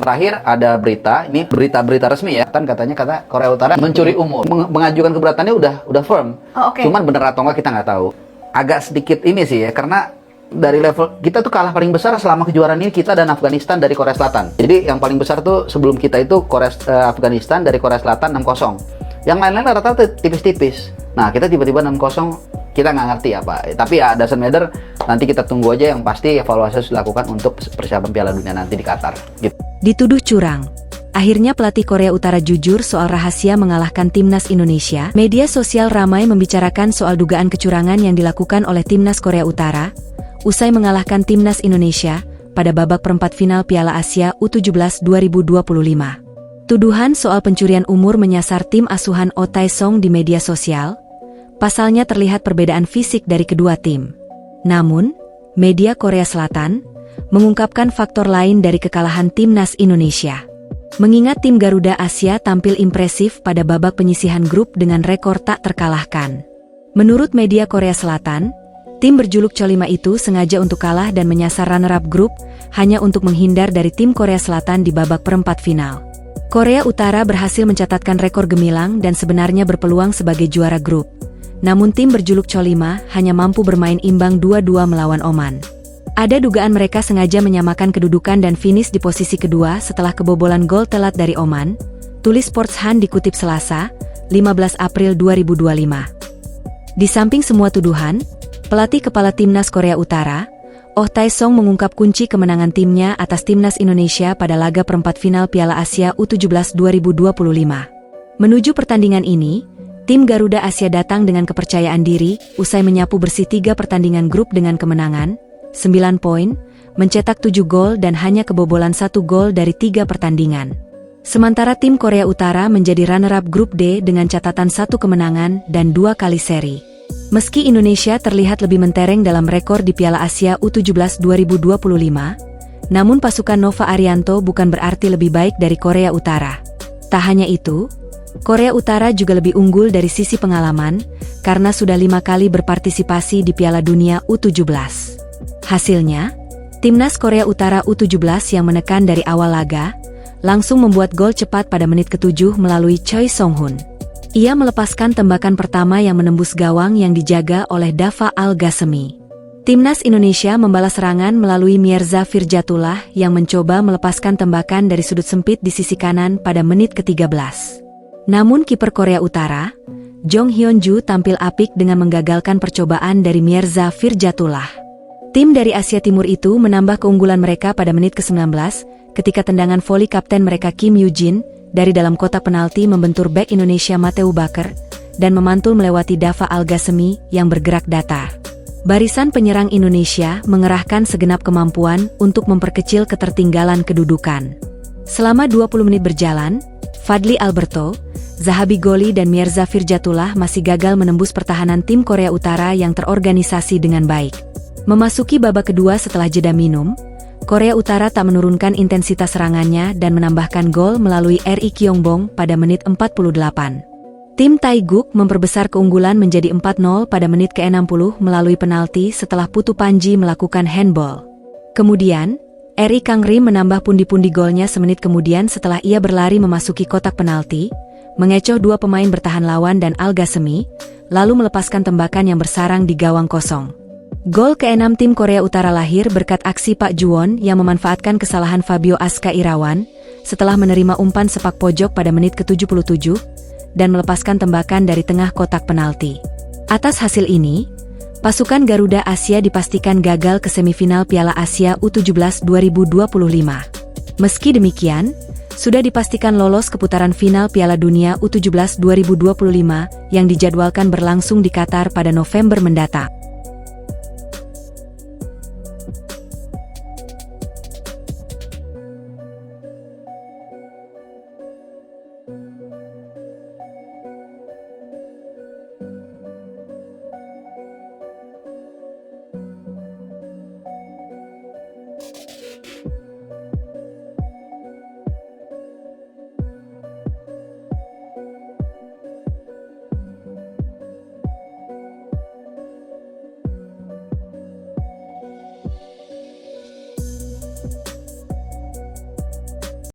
terakhir ada berita, ini berita-berita resmi ya, katanya Korea Utara mencuri umur, mengajukan keberatannya udah firm. Oh, okay. Cuman bener atau enggak kita nggak tahu. Agak sedikit ini sih ya, karena dari level kita tuh kalah paling besar selama kejuaraan ini kita dan Afghanistan dari Korea Selatan. Jadi yang paling besar tuh sebelum kita itu Afghanistan dari Korea Selatan 6-0. Yang lain-lain rata-rata tipis-tipis. Nah kita tiba-tiba 6-0. Kita nggak ngerti apa, tapi ya doesn't matter, nanti kita tunggu aja, yang pasti evaluasi harus dilakukan untuk persiapan Piala Dunia nanti di Qatar gitu. Dituduh curang. Akhirnya pelatih Korea Utara jujur soal rahasia mengalahkan timnas Indonesia. Media sosial ramai membicarakan soal dugaan kecurangan yang dilakukan oleh timnas Korea Utara usai mengalahkan timnas Indonesia pada babak perempat final Piala Asia U17 2025. Tuduhan soal pencurian umur menyasar tim asuhan Oh Tae-song di media sosial. Pasalnya terlihat perbedaan fisik dari kedua tim. Namun, media Korea Selatan mengungkapkan faktor lain dari kekalahan timnas Indonesia. Mengingat tim Garuda Asia tampil impresif pada babak penyisihan grup dengan rekor tak terkalahkan. Menurut media Korea Selatan, tim berjuluk Cho5 itu sengaja untuk kalah dan menyasar runner-up grup hanya untuk menghindar dari tim Korea Selatan di babak perempat final. Korea Utara berhasil mencatatkan rekor gemilang dan sebenarnya berpeluang sebagai juara grup. Namun tim berjuluk Cho5 hanya mampu bermain imbang 2-2 melawan Oman. Ada dugaan mereka sengaja menyamakan kedudukan dan finish di posisi kedua setelah kebobolan gol telat dari Oman, tulis Sports Han dikutip Selasa, 15 April 2025. Di samping semua tuduhan, pelatih kepala timnas Korea Utara, Oh Tae-song mengungkap kunci kemenangan timnya atas timnas Indonesia pada laga perempat final Piala Asia U17 2025. Menuju pertandingan ini, tim Garuda Asia datang dengan kepercayaan diri, usai menyapu bersih 3 pertandingan grup dengan kemenangan, 9 poin, mencetak 7 gol dan hanya kebobolan 1 gol dari 3 pertandingan. Sementara tim Korea Utara menjadi runner-up grup D dengan catatan 1 kemenangan dan 2 kali seri. Meski Indonesia terlihat lebih mentereng dalam rekor di Piala Asia U17 2025, namun pasukan Nova Arianto bukan berarti lebih baik dari Korea Utara. Tak hanya itu, Korea Utara juga lebih unggul dari sisi pengalaman, karena sudah 5 kali berpartisipasi di Piala Dunia U17. Hasilnya, timnas Korea Utara U17 yang menekan dari awal laga, langsung membuat gol cepat pada menit ke-7 melalui Choi Song-hun. Ia melepaskan tembakan pertama yang menembus gawang yang dijaga oleh Dava Al-Ghasemi. Timnas Indonesia membalas serangan melalui Mirza Firjatullah yang mencoba melepaskan tembakan dari sudut sempit di sisi kanan pada menit ke-13. Namun kiper Korea Utara, Jong Hyun-ju tampil apik dengan menggagalkan percobaan dari Mirza Firjatullah. Tim dari Asia Timur itu menambah keunggulan mereka pada menit ke-19 ketika tendangan voli kapten mereka Kim Yoo-jin dari dalam kotak penalti membentur bek Indonesia Mateu Baker dan memantul melewati Dava Al-Ghasemi yang bergerak datar. Barisan penyerang Indonesia mengerahkan segenap kemampuan untuk memperkecil ketertinggalan kedudukan. Selama 20 menit berjalan, Fadli Alberto, Zahabi Goli dan Mirza Firjatullah masih gagal menembus pertahanan tim Korea Utara yang terorganisasi dengan baik. Memasuki babak kedua setelah jeda minum, Korea Utara tak menurunkan intensitas serangannya dan menambahkan gol melalui Ri Kyongbong pada menit 48. Tim Taeguk memperbesar keunggulan menjadi 4-0 pada menit ke-60 melalui penalti setelah Putu Panji melakukan handball. Kemudian, Ri Kangri menambah pundi-pundi golnya semenit kemudian setelah ia berlari memasuki kotak penalti, mengecoh 2 pemain bertahan lawan dan Al-Ghasemi, lalu melepaskan tembakan yang bersarang di gawang kosong. Gol ke-6 tim Korea Utara lahir berkat aksi Pak Juwon yang memanfaatkan kesalahan Fabio Aska Irawan setelah menerima umpan sepak pojok pada menit ke-77 dan melepaskan tembakan dari tengah kotak penalti. Atas hasil ini, pasukan Garuda Asia dipastikan gagal ke semifinal Piala Asia U17 2025. Meski demikian, sudah dipastikan lolos ke putaran final Piala Dunia U17 2025 yang dijadwalkan berlangsung di Qatar pada November mendatang.